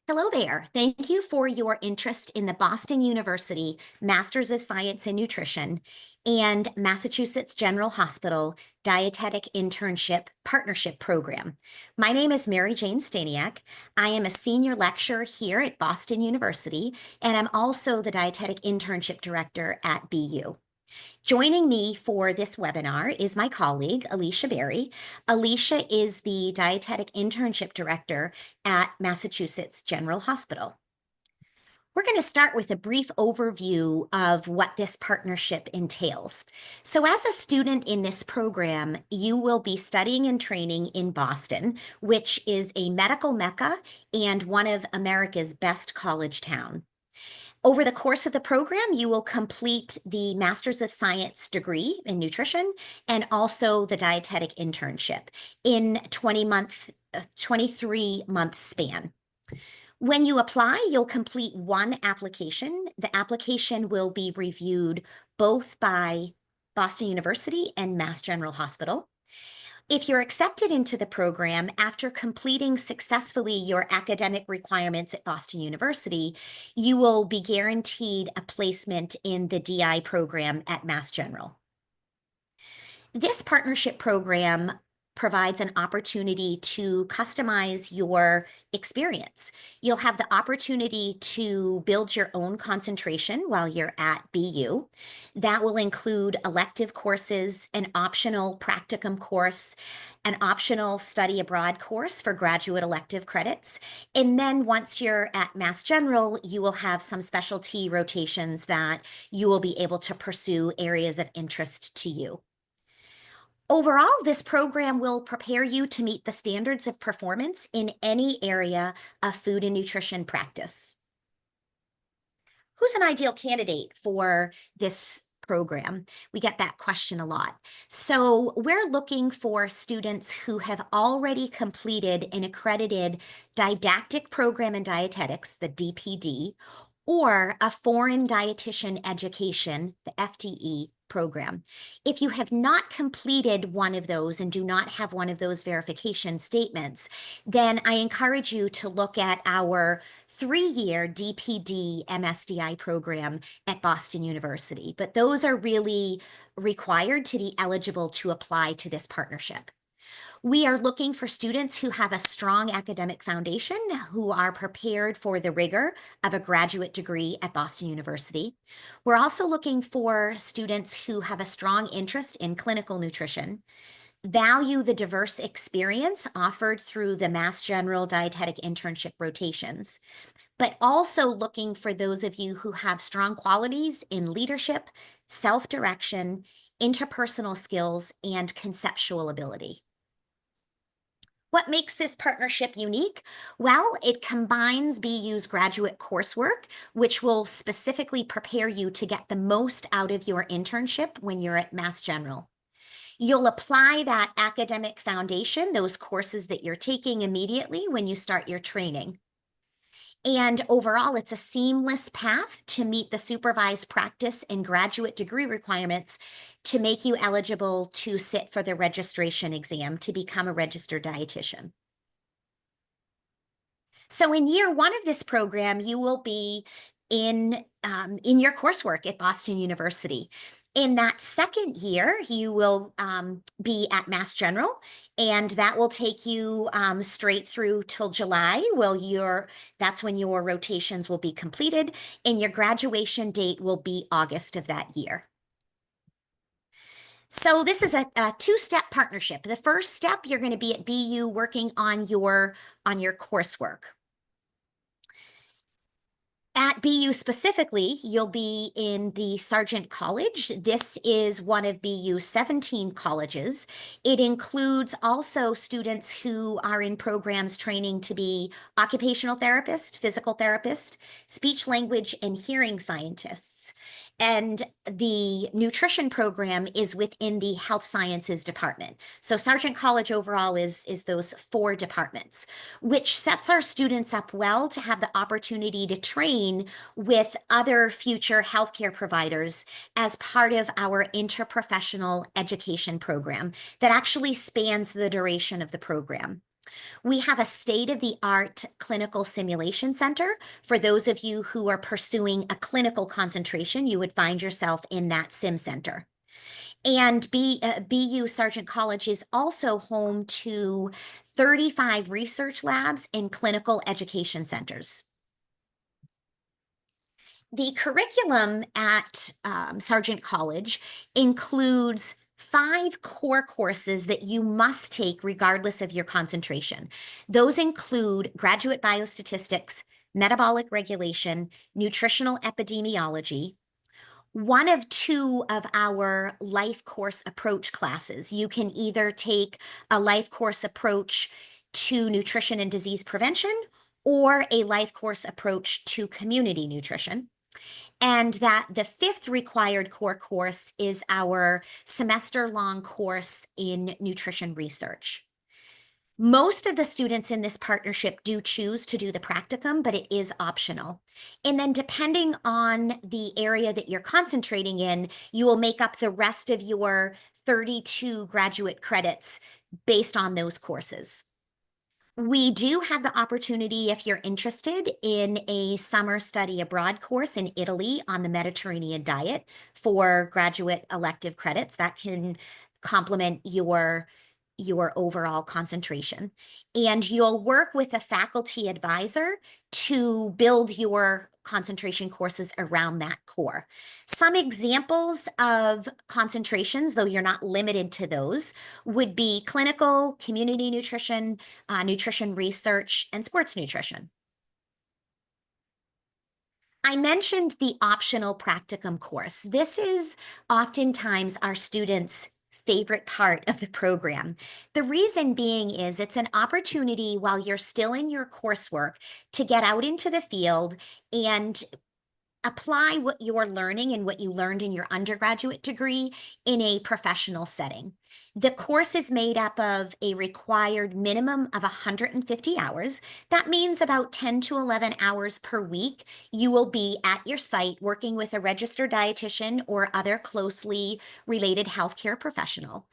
Hello there. Thank you for your interest in the Boston University Masters of Science in Nutrition and Massachusetts General Hospital Dietetic Internship Partnership Program. My name is Mary Jane Staniak. I am a senior lecturer here at Boston University, and I'm also the Dietetic Internship Director at BU. Joining me for this webinar is my colleague, Alicia Berry. Alicia is the Dietetic Internship Director at Massachusetts General Hospital. We're going to start with a brief overview of what this partnership entails. So as a student in this program, you will be studying and training in Boston, which is a medical mecca and one of America's best college towns. Over the course of the program, you will complete the Master's of Science degree in nutrition and also the dietetic internship in 23-month span. When you apply, you'll complete one application. The application will be reviewed both by Boston University and Mass General Hospital. If you're accepted into the program after completing successfully your academic requirements at Boston University, you will be guaranteed a placement in the DI program at Mass General. This partnership program provides an opportunity to customize your experience. You'll have the opportunity to build your own concentration while you're at BU. That will include elective courses, an optional practicum course, an optional study abroad course for graduate elective credits. And then once you're at Mass General, you will have some specialty rotations that you will be able to pursue areas of interest to you. Overall, this program will prepare you to meet the standards of performance in any area of food and nutrition practice. Who's an ideal candidate for this program? We get that question a lot. So we're looking for students who have already completed an accredited didactic program in dietetics, the DPD, or a foreign dietitian education, the FDE program. If you have not completed one of those and do not have one of those verification statements, then I encourage you to look at our 3-year DPD MSDI program at Boston University. But those are really required to be eligible to apply to this partnership. We are looking for students who have a strong academic foundation, who are prepared for the rigor of a graduate degree at Boston University. We're also looking for students who have a strong interest in clinical nutrition, value the diverse experience offered through the Mass General Dietetic Internship rotations, but also looking for those of you who have strong qualities in leadership, self-direction, interpersonal skills, and conceptual ability. What makes this partnership unique? Well, it combines BU's graduate coursework, which will specifically prepare you to get the most out of your internship when you're at Mass General. You'll apply that academic foundation, those courses that you're taking immediately when you start your training. And overall, it's a seamless path to meet the supervised practice and graduate degree requirements to make you eligible to sit for the registration exam to become a registered dietitian. So in year 1 of this program, you will be in your coursework at Boston University. In that second year, you will be at Mass General, and that will take you straight through till July. That's when your rotations will be completed, and your graduation date will be August of that year. So this is a 2-step partnership. The first step, you're going to be at BU working on your coursework. At BU specifically, you'll be in the Sargent College. This is one of BU's 17 colleges. It includes also students who are in programs training to be occupational therapist, physical therapist, speech language and hearing scientists. And the nutrition program is within the health sciences department. So Sargent College overall is those 4 departments, which sets our students up well to have the opportunity to train with other future healthcare providers as part of our interprofessional education program that actually spans the duration of the program. We have a state-of-the-art clinical simulation center. For those of you who are pursuing a clinical concentration, you would find yourself in that sim center. And BU Sargent College is also home to 35 research labs and clinical education centers. The curriculum at Sargent College includes 5 core courses that you must take regardless of your concentration. Those include graduate biostatistics, metabolic regulation, nutritional epidemiology, one of 2 of our life course approach classes. You can either take a life course approach to nutrition and disease prevention or a life course approach to community nutrition. And that the 5th required core course is our semester-long course in nutrition research. Most of the students in this partnership do choose to do the practicum, but it is optional. And then depending on the area that you're concentrating in, you will make up the rest of your 32 graduate credits based on those courses. We do have the opportunity, if you're interested, in a summer study abroad course in Italy on the Mediterranean diet for graduate elective credits that can complement your overall concentration. And you'll work with a faculty advisor to build your concentration courses around that core. Some examples of concentrations, though you're not limited to those, would be clinical, community nutrition, nutrition research, and sports nutrition. I mentioned the optional practicum course. This is oftentimes our students' favorite part of the program. The reason being is it's an opportunity while you're still in your coursework to get out into the field and apply what you're learning and what you learned in your undergraduate degree in a professional setting. The course is made up of a required minimum of 150 hours. That means about 10 to 11 hours per week. You will be at your site working with a registered dietitian or other closely related healthcare professional.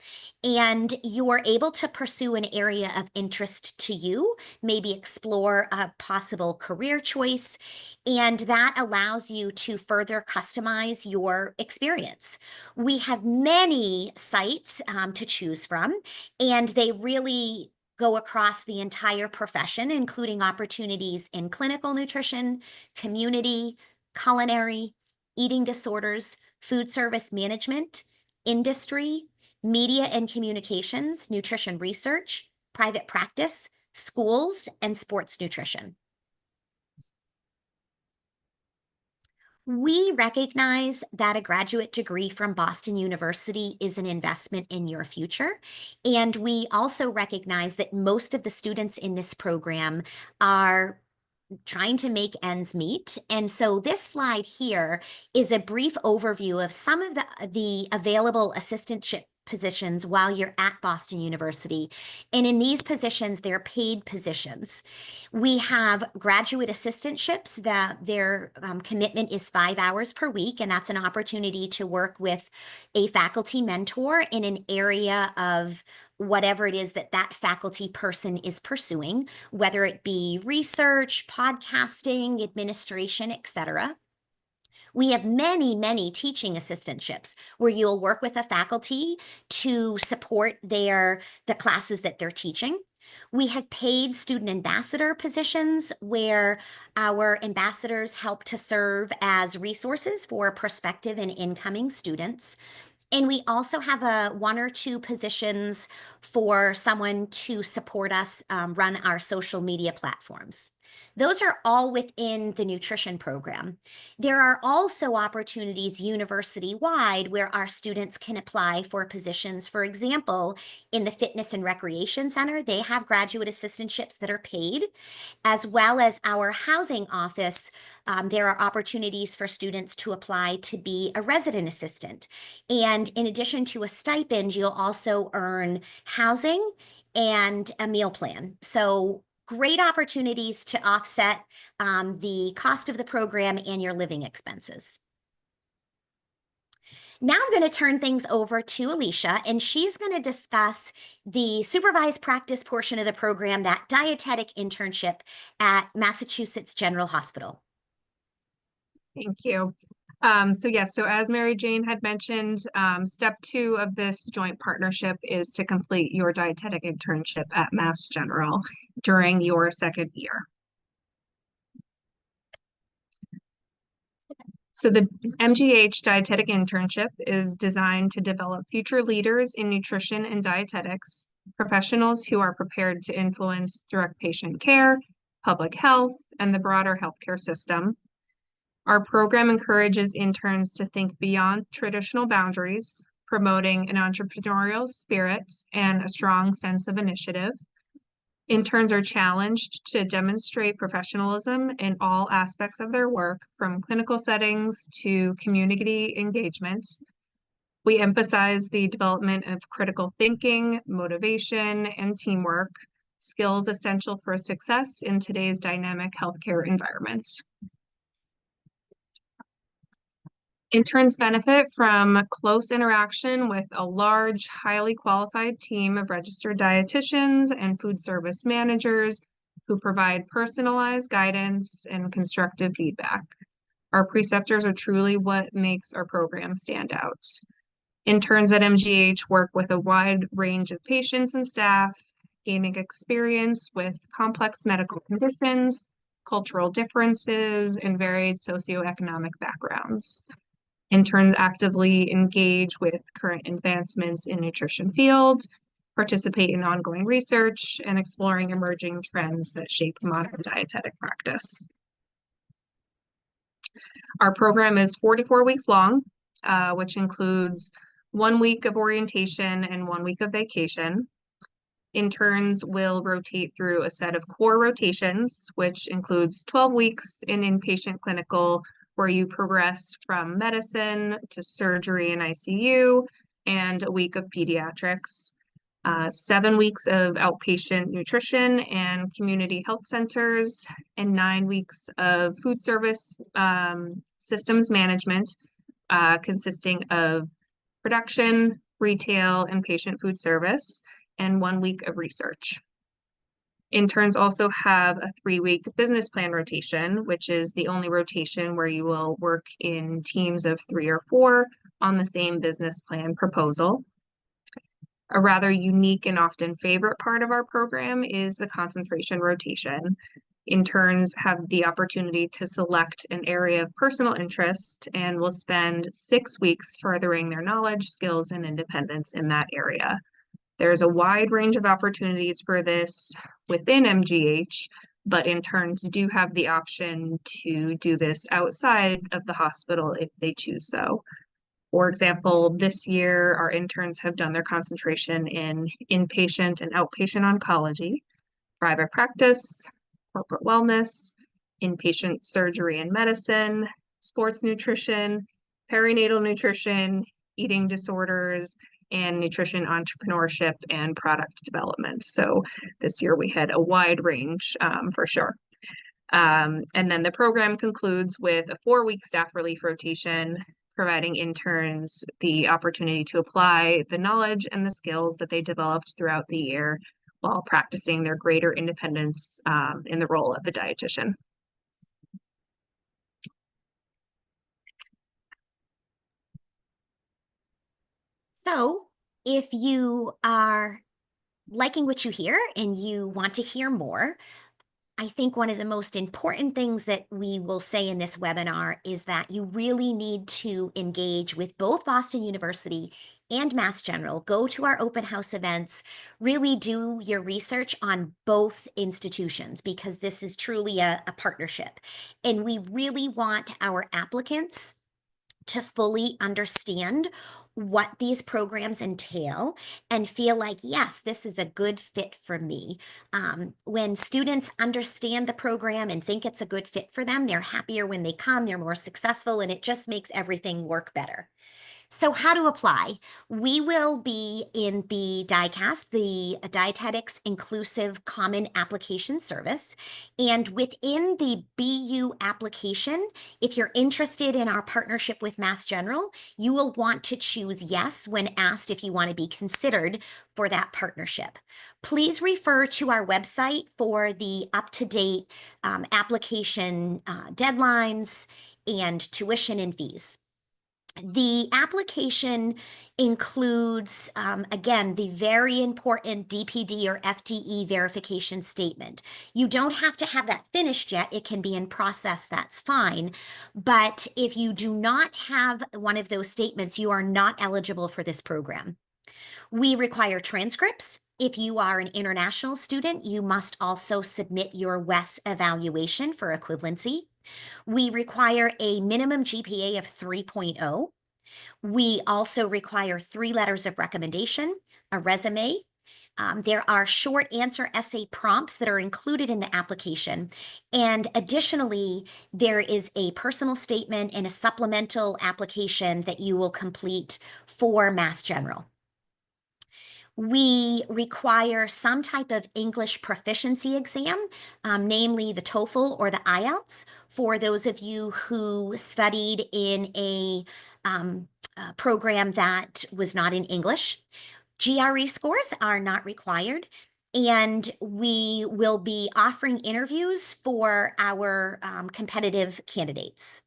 And you are able to pursue an area of interest to you, maybe explore a possible career choice, and that allows you to further customize your experience. We have many sites to choose from, and they really go across the entire profession, including opportunities in clinical nutrition, community, culinary, eating disorders, food service management, industry, media and communications, nutrition research, private practice, schools, and sports nutrition. We recognize that a graduate degree from Boston University is an investment in your future. And we also recognize that most of the students in this program are trying to make ends meet. And so this slide here is a brief overview of some of the available assistantship positions while you're at Boston University. And in these positions, they're paid positions. We have graduate assistantships that their commitment is 5 hours per week, and that's an opportunity to work with a faculty mentor in an area of whatever it is that that faculty person is pursuing, whether it be research, podcasting, administration, etc. We have many, many teaching assistantships where you'll work with a faculty to support the classes that they're teaching. We have paid student ambassador positions where our ambassadors help to serve as resources for prospective and incoming students. And we also have 1 or 2 positions for someone to support us run our social media platforms. Those are all within the nutrition program. There are also opportunities university-wide where our students can apply for positions. For example, in the Fitness and Recreation Center, they have graduate assistantships that are paid, as well as our housing office. There are opportunities for students to apply to be a resident assistant. And in addition to a stipend, you'll also earn housing and a meal plan. So great opportunities to offset the cost of the program and your living expenses. Now I'm going to turn things over to Alicia, and she's going to discuss the supervised practice portion of the program, that dietetic internship at Massachusetts General Hospital. Thank you. So as Mary Jane had mentioned, step 2 of this joint partnership is to complete your dietetic internship at Mass General during your second year. So the MGH dietetic internship is designed to develop future leaders in nutrition and dietetics, professionals who are prepared to influence direct patient care, public health, and the broader healthcare system. Our program encourages interns to think beyond traditional boundaries, promoting an entrepreneurial spirit and a strong sense of initiative. Interns are challenged to demonstrate professionalism in all aspects of their work, from clinical settings to community engagements. We emphasize the development of critical thinking, motivation, and teamwork, skills essential for success in today's dynamic healthcare environment. Interns benefit from close interaction with a large, highly qualified team of registered dietitians and food service managers who provide personalized guidance and constructive feedback. Our preceptors are truly what makes our program stand out. Interns at MGH work with a wide range of patients and staff, gaining experience with complex medical conditions, cultural differences, and varied socioeconomic backgrounds. Interns actively engage with current advancements in nutrition fields, participate in ongoing research, and exploring emerging trends that shape modern dietetic practice. Our program is 44 weeks long, which includes 1 week of orientation and 1 week of vacation. Interns will rotate through a set of core rotations, which includes 12 weeks in inpatient clinical, where you progress from medicine to surgery and ICU, and a week of pediatrics. 7 weeks of outpatient nutrition and community health centers, and 9 weeks of food service systems management, consisting of production, retail, and patient food service, and 1 week of research. Interns also have a 3-week business plan rotation, which is the only rotation where you will work in teams of 3 or 4 on the same business plan proposal. A rather unique and often favorite part of our program is the concentration rotation. Interns have the opportunity to select an area of personal interest and will spend 6 weeks furthering their knowledge, skills, and independence in that area. There's a wide range of opportunities for this within MGH, but interns do have the option to do this outside of the hospital if they choose so. For example, this year, our interns have done their concentration in inpatient and outpatient oncology, private practice, corporate wellness, inpatient surgery and medicine, sports nutrition, perinatal nutrition, eating disorders, and nutrition entrepreneurship and product development. So this year we had a wide range for sure. And then the program concludes with a 4-week staff relief rotation, providing interns the opportunity to apply the knowledge and the skills that they developed throughout the year while practicing their greater independence in the role of the dietitian. So if you are liking what you hear and you want to hear more, I think one of the most important things that we will say in this webinar is that you really need to engage with both Boston University and Mass General. Go to our open house events, really do your research on both institutions, because this is truly a partnership. And we really want our applicants to fully understand what these programs entail and feel like, yes, this is a good fit for me. When students understand the program and think it's a good fit for them, they're happier when they come, they're more successful, and it just makes everything work better. So how to apply? We will be in the DICAS, the Dietetics Inclusive Common Application Service. And within the BU application, if you're interested in our partnership with Mass General, you will want to choose yes when asked if you want to be considered for that partnership. Please refer to our website for the up-to-date application deadlines and tuition and fees. The application includes, again, the very important DPD or FDE verification statement. You don't have to have that finished yet. It can be in process, that's fine. But if you do not have one of those statements, you are not eligible for this program. We require transcripts. If you are an international student, you must also submit your WES evaluation for equivalency. We require a minimum GPA of 3.0. We also require 3 letters of recommendation, a resume. There are short answer essay prompts that are included in the application. And additionally, there is a personal statement and a supplemental application that you will complete for Mass General. We require some type of English proficiency exam, namely the TOEFL or the IELTS, for those of you who studied in a program that was not in English. GRE scores are not required, and we will be offering interviews for our competitive candidates.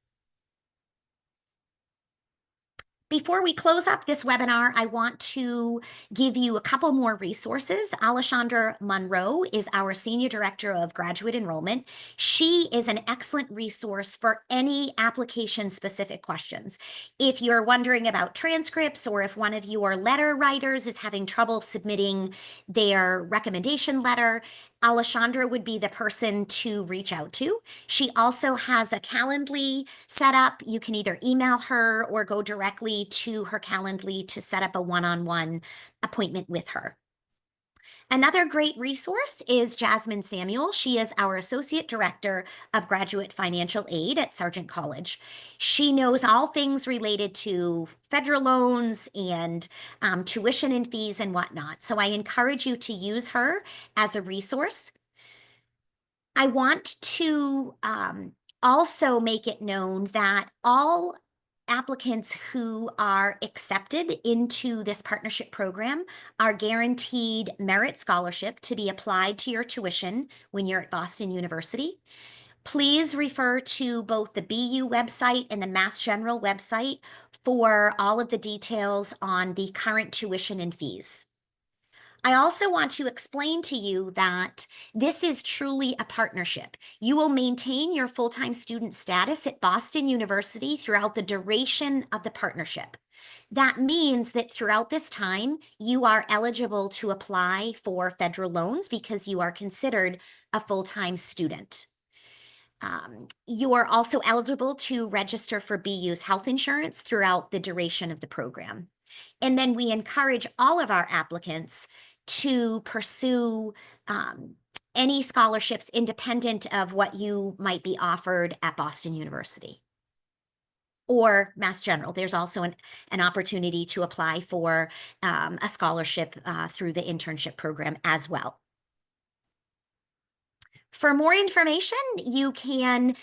Before we close up this webinar, I want to give you a couple more resources. Alessandra Monroe is our Senior Director of Graduate Enrollment. She is an excellent resource for any application-specific questions. If you're wondering about transcripts or if one of your letter writers is having trouble submitting their recommendation letter, Alessandra would be the person to reach out to. She also has a Calendly set up. You can either email her or go directly to her Calendly to set up a one-on-one appointment with her. Another great resource is Jasmine Samuel. She is our Associate Director of Graduate Financial Aid at Sargent College. She knows all things related to federal loans and tuition and fees and whatnot. So I encourage you to use her as a resource. I want to also make it known that all applicants who are accepted into this partnership program are guaranteed merit scholarship to be applied to your tuition when you're at Boston University. Please refer to both the BU website and the Mass General website for all of the details on the current tuition and fees. I also want to explain to you that this is truly a partnership. You will maintain your full-time student status at Boston University throughout the duration of the partnership. That means that throughout this time, you are eligible to apply for federal loans because you are considered a full-time student. You are also eligible to register for BU's health insurance throughout the duration of the program. And then we encourage all of our applicants to pursue any scholarships independent of what you might be offered at Boston University or Mass General. There's also an opportunity to apply for a scholarship through the internship program as well. For more information, you can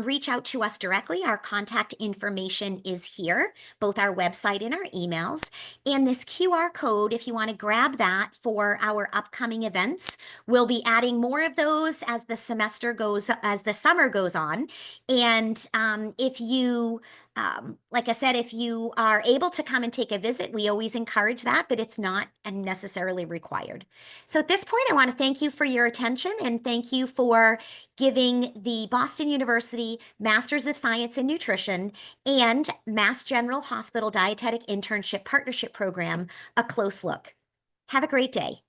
reach out to us directly. Our contact information is here, both our website and our emails. And this QR code, if you want to grab that for our upcoming events, we'll be adding more of those as the summer goes on. And if you like I said, if you are able to come and take a visit, we always encourage that, but it's not necessarily required. So at this point, I want to thank you for your attention and thank you for giving the Boston University Masters of Science in Nutrition and Mass General Hospital Dietetic Internship Partnership Program a close look. Have a great day.